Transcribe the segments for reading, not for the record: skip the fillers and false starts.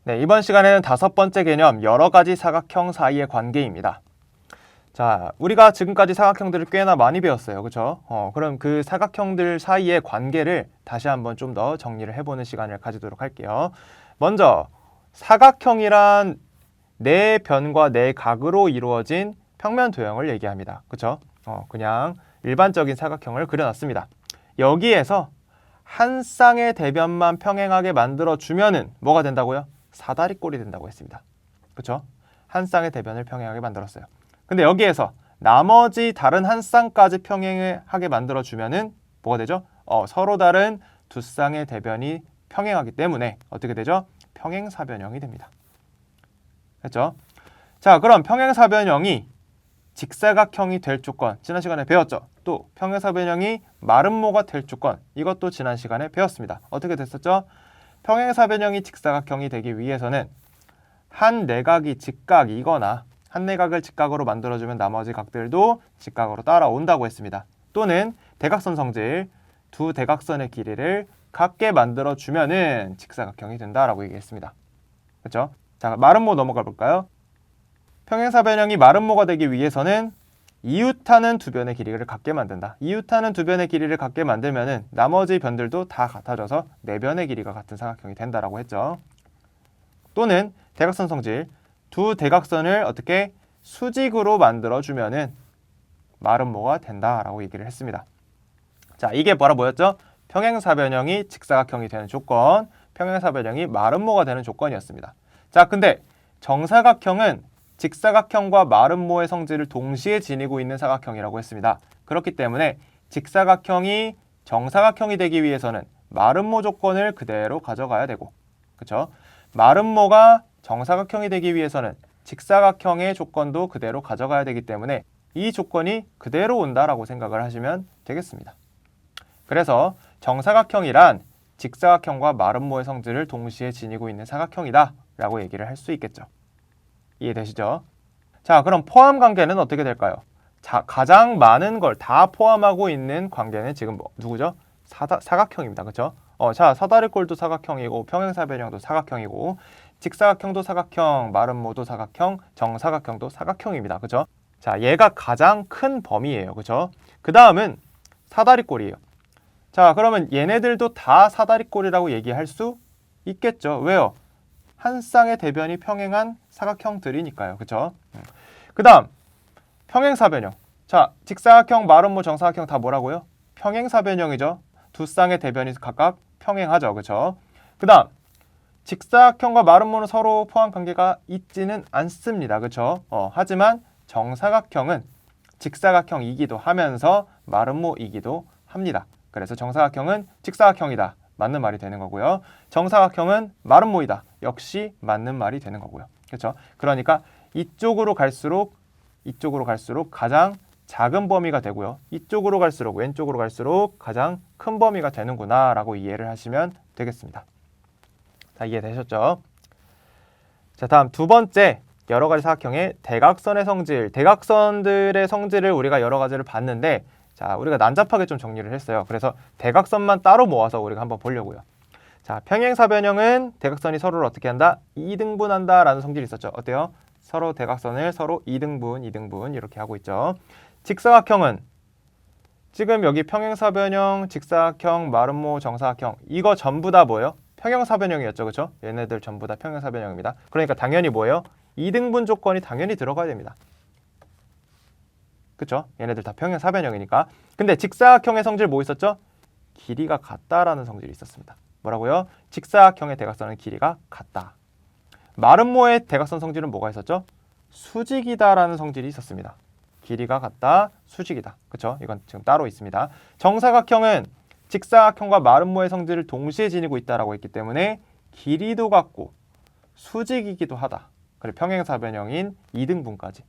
네, 이번 시간에는 5번째 개념, 여러 가지 사각형 사이의 관계입니다. 자, 우리가 지금까지 사각형들을 꽤나 많이 배웠어요. 그렇죠? 그럼 그 사각형들 사이의 관계를 다시 한번 좀 더 정리를 해보는 시간을 가지도록 할게요. 먼저 사각형이란 네 변과 네 각으로 이루어진 평면 도형을 얘기합니다. 그렇죠? 그냥 일반적인 사각형을 그려놨습니다. 여기에서 한 쌍의 대변만 평행하게 만들어주면은 뭐가 된다고요? 사다리꼴이 된다고 했습니다. 그렇죠? 한 쌍의 대변을 평행하게 만들었어요. 근데 여기에서 나머지 다른 한 쌍까지 평행하게 만들어주면은 뭐가 되죠? 서로 다른 두 쌍의 대변이 평행하기 때문에 어떻게 되죠? 평행사변형이 됩니다. 됐죠? 자, 그럼 평행사변형이 직사각형이 될 조건, 지난 시간에 배웠죠? 또 평행사변형이 마름모가 될 조건, 이것도 지난 시간에 배웠습니다. 어떻게 됐었죠? 평행사변형이 직사각형이 되기 위해서는 한 내각이 직각이거나 한 내각을 직각으로 만들어주면 나머지 각들도 직각으로 따라온다고 했습니다. 또는 대각선 성질, 두 대각선의 길이를 같게 만들어주면은 직사각형이 된다라고 얘기했습니다. 그렇죠? 자, 마름모 넘어가 볼까요? 평행사변형이 마름모가 되기 위해서는 이웃하는 두 변의 길이를 같게 만든다. 이웃하는 두 변의 길이를 같게 만들면은 나머지 변들도 다 같아져서 네 변의 길이가 같은 사각형이 된다라고 했죠. 또는 대각선 성질, 두 대각선을 어떻게 수직으로 만들어주면은 마름모가 된다라고 얘기를 했습니다. 자, 이게 뭐였죠? 평행사변형이 직사각형이 되는 조건, 평행사변형이 마름모가 되는 조건이었습니다. 자, 근데 정사각형은 직사각형과 마름모의 성질을 동시에 지니고 있는 사각형이라고 했습니다. 그렇기 때문에 직사각형이 정사각형이 되기 위해서는 마름모 조건을 그대로 가져가야 되고, 그렇죠? 마름모가 정사각형이 되기 위해서는 직사각형의 조건도 그대로 가져가야 되기 때문에 이 조건이 그대로 온다라고 생각을 하시면 되겠습니다. 그래서 정사각형이란 직사각형과 마름모의 성질을 동시에 지니고 있는 사각형이다 라고 얘기를 할 수 있겠죠. 이해되시죠? 자, 그럼 포함 관계는 어떻게 될까요? 자, 가장 많은 걸 다 포함하고 있는 관계는 지금 누구죠? 사각형입니다. 그렇죠? 자, 사다리꼴도 사각형이고 평행사변형도 사각형이고 직사각형도 사각형, 마름모도 사각형, 정사각형도 사각형입니다. 그렇죠? 자, 얘가 가장 큰 범위예요. 그렇죠? 그 다음은 사다리꼴이에요. 자, 그러면 얘네들도 다 사다리꼴이라고 얘기할 수 있겠죠. 왜요? 한 쌍의 대변이 평행한 사각형들이니까요. 그렇죠? 그 다음 평행사변형. 자, 직사각형, 마름모, 정사각형 다 뭐라고요? 평행사변형이죠. 두 쌍의 대변이 각각 평행하죠. 그렇죠? 그 다음 직사각형과 마름모는 서로 포함 관계가 있지는 않습니다. 그렇죠? 하지만 정사각형은 직사각형이기도 하면서 마름모이기도 합니다. 그래서 정사각형은 직사각형이다. 맞는 말이 되는 거고요. 정사각형은 마름모이다. 역시 맞는 말이 되는 거고요. 그렇죠? 그러니까 이쪽으로 갈수록 가장 작은 범위가 되고요. 이쪽으로 갈수록 왼쪽으로 갈수록 가장 큰 범위가 되는구나 라고 이해를 하시면 되겠습니다. 자, 이해되셨죠? 자, 다음 두 번째 여러 가지 사각형의 대각선의 성질. 대각선들의 성질을 우리가 여러 가지를 봤는데 자, 우리가 난잡하게 좀 정리를 했어요. 그래서 대각선만 따로 모아서 우리가 한번 보려고요. 자, 평행사변형은 대각선이 서로를 어떻게 한다? 2등분한다 라는 성질이 있었죠. 어때요? 서로 대각선을 서로 2등분 이렇게 하고 있죠. 직사각형은 지금 여기 평행사변형, 직사각형, 마름모, 정사각형 이거 전부 다 뭐예요? 평행사변형이었죠. 그렇죠? 얘네들 전부 다 평행사변형입니다. 그러니까 당연히 뭐예요? 2등분 조건이 당연히 들어가야 됩니다. 그쵸? 얘네들 다 평행사변형이니까. 근데 직사각형의 성질 뭐 있었죠? 길이가 같다라는 성질이 있었습니다. 뭐라고요? 직사각형의 대각선은 길이가 같다. 마름모의 대각선 성질은 뭐가 있었죠? 수직이다라는 성질이 있었습니다. 길이가 같다, 수직이다. 그쵸? 이건 지금 따로 있습니다. 정사각형은 직사각형과 마름모의 성질을 동시에 지니고 있다라고 했기 때문에 길이도 같고 수직이기도 하다. 그리고 평행사변형인 2등분까지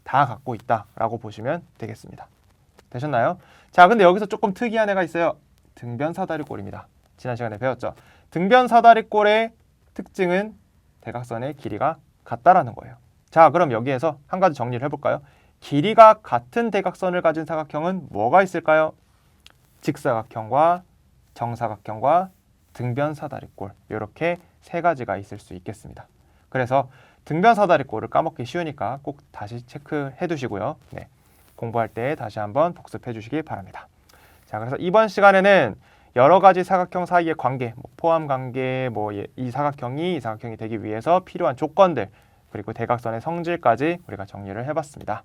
다 갖고 있다라고 보시면 되겠습니다. 되셨나요? 자, 근데 여기서 조금 특이한 애가 있어요. 등변사다리꼴입니다. 지난 시간에 배웠죠. 등변사다리꼴의 특징은 대각선의 길이가 같다라는 거예요. 자, 그럼 여기에서 한 가지 정리를 해볼까요? 길이가 같은 대각선을 가진 사각형은 뭐가 있을까요? 직사각형과 정사각형과 등변사다리꼴 이렇게 세 가지가 있을 수 있겠습니다. 그래서 등변 사다리꼴을 까먹기 쉬우니까 꼭 다시 체크해 두시고요. 네, 공부할 때 다시 한번 복습해 주시기 바랍니다. 자, 그래서 이번 시간에는 여러 가지 사각형 사이의 관계, 포함 관계, 이 사각형이 되기 위해서 필요한 조건들, 그리고 대각선의 성질까지 우리가 정리를 해봤습니다.